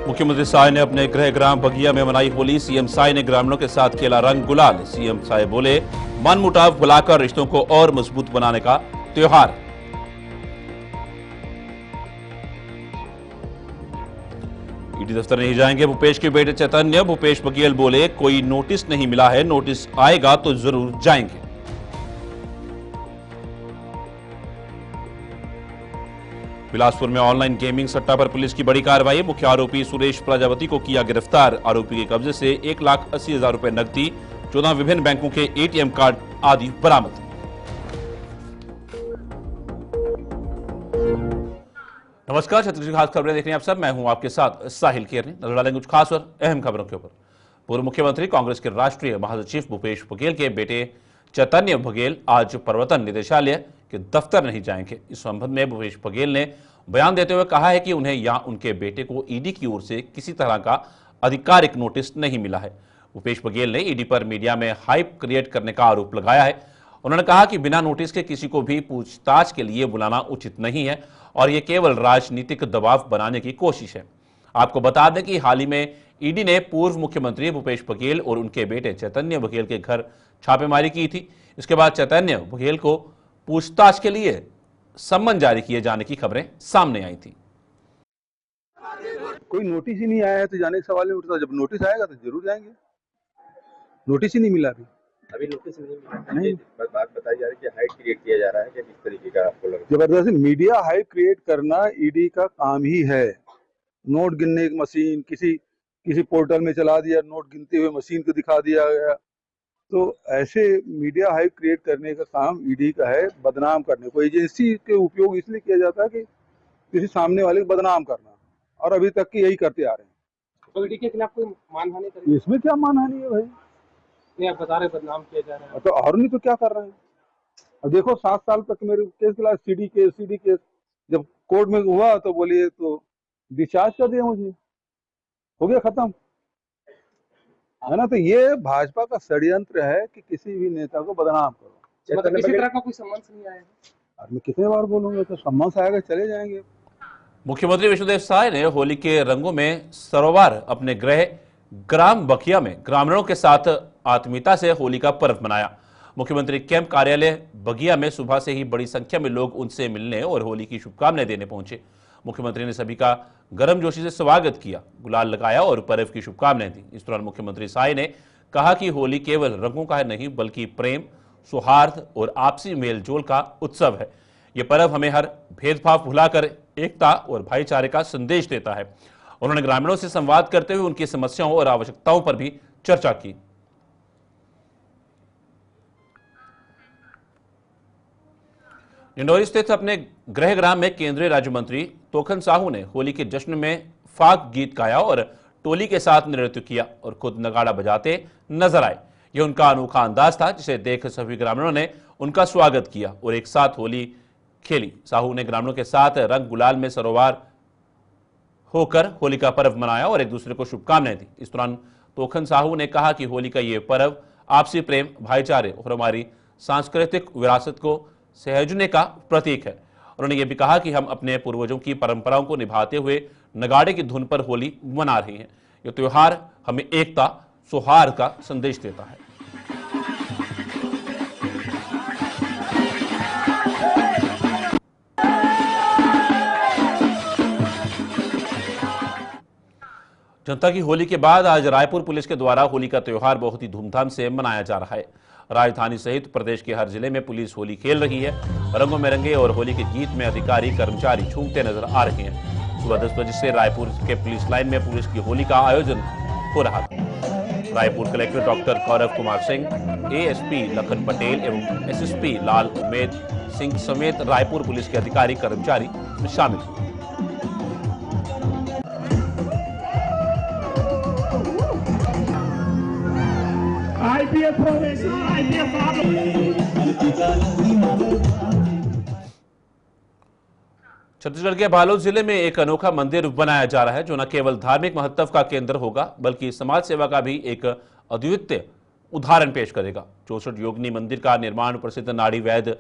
मुख्यमंत्री साय ने अपने गृह ग्राम बगिया में मनाई होली। सीएम साय ने ग्रामीणों के साथ खेला रंग गुलाल। सीएम साय बोले, मनमुटाव भुलाकर रिश्तों को और मजबूत बनाने का त्योहार। ईडी दफ्तर नहीं जाएंगे भूपेश के बेटे चैतन्य। भूपेश बघेल बोले, कोई नोटिस नहीं मिला है, नोटिस आएगा तो जरूर जाएंगे। बिलासपुर में ऑनलाइन गेमिंग सट्टा पर पुलिस की बड़ी कार्रवाई। मुख्य आरोपी सुरेश प्रजापति को किया गिरफ्तार। आरोपी के कब्जे से 1,80,000 रुपए नकदी, 14 विभिन्न बैंकों के एटीएम कार्ड आदि बरामद। नमस्कार, छत्तीसगढ़ खास खबरें देख रहे हैं आप सब। मैं हूं आपके साथ साहिल केरनी। नजर डालेंगे कुछ खास और अहम खबरों के ऊपर। पूर्व मुख्यमंत्री कांग्रेस के राष्ट्रीय महासचिव भूपेश बघेल के बेटे चैतन्य बघेल आज प्रवर्तन निदेशालय के दफ्तर नहीं जाएंगे। इस संबंध में भूपेश बघेल ने बयान देते हुए कहा है कि उन्हें या उनके बेटे को ईडी की ओर से किसी तरह का आधिकारिक नोटिस नहीं मिला है। भूपेश बघेल ने ईडी पर मीडिया में हाइप क्रिएट करने का आरोप लगाया है। उन्होंने कहा कि बिना नोटिस के किसी को भी पूछताछ के लिए बुलाना उचित नहीं है और यह केवल राजनीतिक दबाव बनाने की कोशिश है। आपको बता दें कि हाल ही में ईडी ने पूर्व मुख्यमंत्री भूपेश बघेल और उनके बेटे चैतन्य बघेल के घर छापेमारी की थी। इसके बाद चैतन्य बघेल को पूछताछ के लिए सम्मन जारी किए जाने की खबरें सामने आई थी। कोई नोटिस ही नहीं आया है तो जाने का सवाल नहीं उठता। जब नोटिस आएगा तो जरूर जाएंगे। नोटिस ही नहीं मिला अभी नोटिस नहीं मिला। नहीं, बात बताई जा रही है कि हाइप क्रिएट किया जा रहा है कि किस तरीके का आपको लग जबरदस्ती मीडिया हाइप क्रिएट करना ईडी का काम ही है। नोट गिनने की मशीन किसी पोर्टल में चला दिया, नोट गिनते हुए मशीन को दिखा दिया गया। तो ऐसे मीडिया हाइप क्रिएट करने का काम ईडी का है, बदनाम करने को। एजेंसी के उपयोग इसलिए किया जाता है कि किसी सामने वाले को बदनाम करना, और अभी तक की यही करते आ रहे हैं। तो ईडी के खिलाफ कोई मानहानि करेंगे? इसमें क्या मानहानि है भाई? नहीं, आप बता रहे बदनाम किया जा रहा है। तो और नहीं तो क्या कर रहे हैं? अब देखो 7 साल तक मेरे केस खिला, सीडी केस जब कोर्ट में हुआ तो बोलिए तो डिस्चार्ज कर दिया, मुझे हो गया खत्म, है ना। तो ये भाजपा का षड्यंत्र है कि किसी भी नेता को बदनाम करो। मतलब किसी तरह का कोई सम्मान नहीं आया है। मैं कितने बार बोलूंगा, तो सम्मान से आएगा चले जाएंगे। मुख्यमंत्री विष्णुदेव साय ने होली के रंगों में सरोवर अपने गृह ग्राम बगिया में ग्रामीणों के साथ आत्मीयता से होली का पर्व मनाया। मुख्यमंत्री कैंप कार्यालय बगिया में सुबह से ही बड़ी संख्या में लोग उनसे मिलने और होली की शुभकामनाएं देने पहुंचे। मुख्यमंत्री ने सभी का गर्मजोशी से स्वागत किया, गुलाल लगाया और पर्व की शुभकामनाएं दी। इस दौरान मुख्यमंत्री साय ने कहा कि होली केवल रंगों का है नहीं, बल्कि प्रेम, सौहार्द और आपसी मेलजोल का उत्सव है। यह पर्व हमें हर भेदभाव भुलाकर एकता और भाईचारे का संदेश देता है। उन्होंने ग्रामीणों से संवाद करते हुए उनकी समस्याओं और आवश्यकताओं पर भी चर्चा की। डिंडोरी स्थित अपने गृह ग्राम में केंद्रीय राज्य मंत्री तोखन साहू ने होली के जश्न में फाग गीत गाया और टोली के साथ नृत्य किया और खुद नगाड़ा बजाते नजर आए। यह उनका अनोखा अंदाज था, जिसे देख सभी ग्रामीणों ने उनका स्वागत किया और एक साथ होली खेली। साहू ने ग्रामीणों के साथ रंग गुलाल में सरोवर होकर होली का पर्व मनाया और एक दूसरे को शुभकामनाएं दी। इस दौरान तोखन साहू ने कहा कि होली का ये पर्व आपसी प्रेम, भाईचारे और हमारी सांस्कृतिक विरासत को सहेजने का प्रतीक है। उन्होंने ये भी कहा कि हम अपने पूर्वजों की परंपराओं को निभाते हुए नगाड़े की धुन पर होली मना रहे हैं। यह त्योहार हमें एकता, सौहार्द का संदेश देता है। जनता की होली के बाद आज रायपुर पुलिस के द्वारा होली का त्योहार बहुत ही धूमधाम से मनाया जा रहा है। राजधानी सहित प्रदेश के हर जिले में पुलिस होली खेल रही है। रंगों में रंगे और होली के गीत में अधिकारी कर्मचारी झूमते नजर आ रहे हैं। सुबह 10 बजे से रायपुर के पुलिस लाइन में पुलिस की होली का आयोजन हो रहा था। Raipur collector doctor Gaurav Kumar Singh, ASP Lakhan Patel एवं एसएसपी लाल उमेद सिंह समेत रायपुर पुलिस के अधिकारी कर्मचारी शामिल हुए। छत्तीसगढ़ के बालोद जिले में एक अनोखा मंदिर बनाया जा रहा है, जो न केवल धार्मिक महत्व का केंद्र होगा बल्कि समाज सेवा का भी एक अद्वितीय उदाहरण पेश करेगा। 64 योगिनी मंदिर का निर्माण प्रसिद्ध नाड़ी वैद्य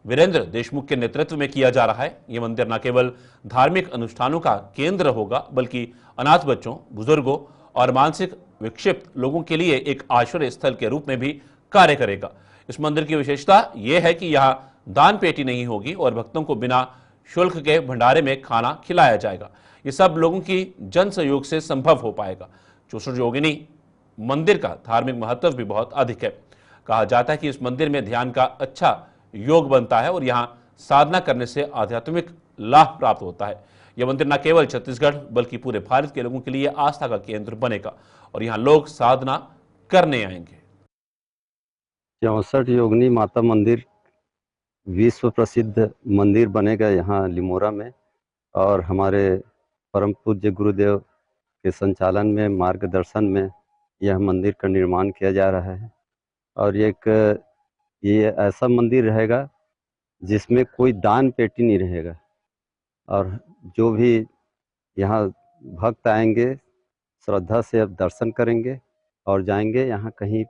वीरेंद्र देशमुख के नेतृत्व में किया जा रहा है। ये मंदिर न केवल धार्मिक अनुष्ठानों का केंद्र होगा, बल्कि अनाथ बच्चों, बुजुर्गों और मानसिक विक्षिप्त लोगों के लिए एक आश्रय स्थल के रूप में भी कार्य करेगा। इस मंदिर की विशेषता यह है कि यहाँ दान पेटी नहीं होगी और भक्तों को बिना शुल्क के भंडारे में खाना खिलाया जाएगा। ये सब लोगों की जन सहयोग से संभव हो पाएगा। 64 योगिनी मंदिर का धार्मिक महत्व भी बहुत अधिक है। कहा जाता है कि इस मंदिर में ध्यान का अच्छा योग बनता है और यहाँ साधना करने से आध्यात्मिक लाभ प्राप्त होता है। यह मंदिर न केवल छत्तीसगढ़ बल्कि पूरे भारत के लोगों के लिए आस्था का केंद्र बनेगा और यहाँ लोग साधना करने आएंगे। 64 योगिनी माता मंदिर विश्व प्रसिद्ध मंदिर बनेगा यहाँ लिमोरा में, और हमारे परम पूज्य गुरुदेव के संचालन में, मार्गदर्शन में यह मंदिर का निर्माण किया जा रहा है। और ये ऐसा मंदिर रहेगा जिसमें कोई दान पेटी नहीं रहेगा, और जो भी यहाँ भक्त आएंगे श्रद्धा से अब दर्शन करेंगे और जाएंगे। यहाँ कहीं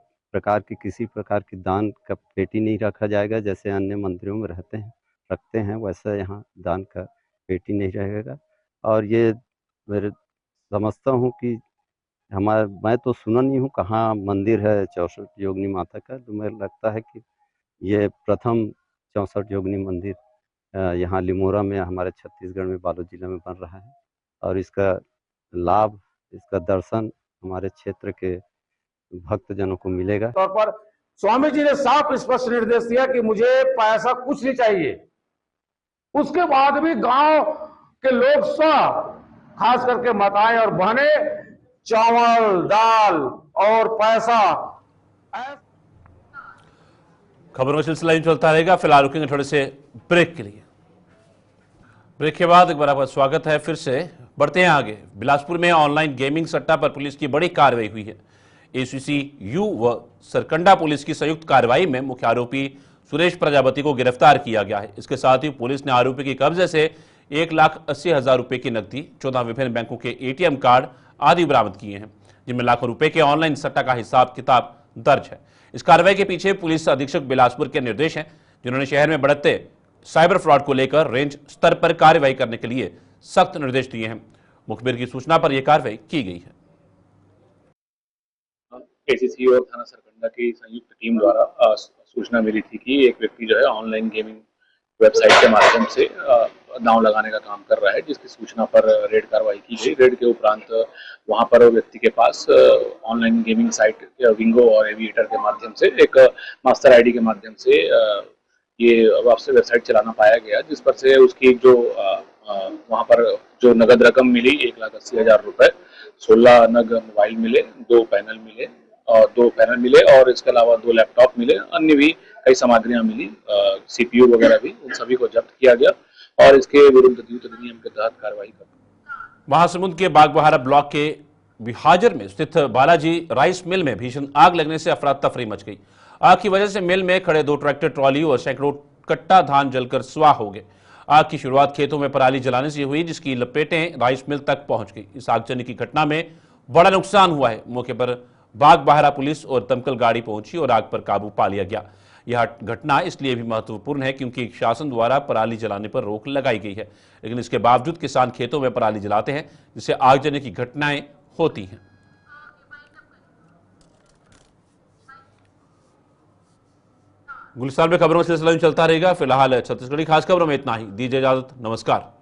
किसी प्रकार की दान का पेटी नहीं रखा जाएगा। जैसे अन्य मंदिरों में रखते हैं वैसा यहाँ दान का पेटी नहीं रहेगा। और ये मेरे समझता हूँ कि मैं तो सुना नहीं हूँ कहाँ मंदिर है 64 योगिनी माता का, तो मुझे लगता है कि ये प्रथम 64 योगिनी मंदिर यहाँ लिमोरा में हमारे छत्तीसगढ़ में बालोद जिला में बन रहा है। और इसका लाभ, इसका दर्शन हमारे क्षेत्र के भक्तजनों को मिलेगा। तौर पर स्वामी जी ने साफ स्पष्ट निर्देश दिया कि मुझे पैसा कुछ नहीं चाहिए। उसके बाद भी गांव के लोग खास करके माताएं और बहनें चावल, दाल और पैसा। खबरों का सिलसिला यूं चलता रहेगा। फिलहाल रुकेंगे थोड़े से ब्रेक के लिए। ब्रेक के बाद एक बार आपका स्वागत है। फिर से बढ़ते हैं आगे। बिलासपुर में ऑनलाइन गेमिंग सट्टा पर पुलिस की बड़ी कार्रवाई हुई है। एसीसी-यू व सरकंडा पुलिस की संयुक्त कार्रवाई में मुख्य आरोपी सुरेश प्रजापति को गिरफ्तार किया गया है। इसके साथ ही पुलिस ने आरोपी के कब्जे से 1,80,000 रुपए की नकदी, 14 विभिन्न बैंकों के एटीएम कार्ड आदि बरामद किए हैं, जिनमें लाखों रुपए के ऑनलाइन सट्टा का हिसाब किताब दर्ज है। इस कार्रवाई के पीछे पुलिस अधीक्षक बिलासपुर के निर्देश हैं, जिन्होंने शहर में बढ़ते साइबर फ्रॉड को लेकर रेंज स्तर पर कार्रवाई करने के लिए सख्त निर्देश दिए हैं। मुखबिर की सूचना पर यह कार्रवाई की गई है। एसीसी और थाना सरकंडा की संयुक्त टीम द्वारा सूचना मिली थी कि एक व्यक्ति जो है ऑनलाइन गेमिंग वेबसाइट के माध्यम से दांव लगाने का काम कर रहा है, जिसकी सूचना पर रेड कार्रवाई की गई। रेड के उपरांत वहां पर व्यक्ति के पास ऑनलाइन गेमिंग साइट विंगो और एविएटर के माध्यम से एक मास्टर आईडी के माध्यम से ये वेबसाइट चलाना पाया गया, जिस पर से उसकी जो वहां पर जो नगद रकम मिली 1,80,000 रुपए, 16 नग मोबाइल मिले, 2 पैनल मिले और इसके अलावा 2 लैपटॉप मिले। अन्य भी कई सामग्रियां मिली, सीपीयू वगैरह भी, उन सभी को जब्त किया गया और इसके विरुद्ध द्रुत अधिनियम के तहत कार्रवाई कर। महासमुंद के बागबहारा ब्लॉक के बिहाजर में स्थित बालाजी राइस मिल में भीषण आग लगने से अफरा तफरी मच गई। आग की वजह से मिल में खड़े 2 ट्रैक्टर ट्रॉली और सैकड़ों कट्टा धान जलकर स्वाह हो गए। आग की शुरुआत खेतों में पराली जलाने से हुई, जिसकी लपेटें राइस मिल तक पहुंच गई। इस आगजनी की घटना में बड़ा नुकसान हुआ है। मौके पर बागबहारा पुलिस और दमकल गाड़ी पहुंची और आग पर काबू पा लिया गया। यह घटना इसलिए भी महत्वपूर्ण है क्योंकि शासन द्वारा पराली जलाने पर रोक लगाई गई है, लेकिन इसके बावजूद किसान खेतों में पराली जलाते हैं, जिससे आगजनी की घटनाएं होती हैं। गुलस्तान में खबरों का सिलसिला चलता रहेगा। फिलहाल छत्तीसगढ़ी खास खबरों में इतना ही। दीजिए इजाजत, नमस्कार।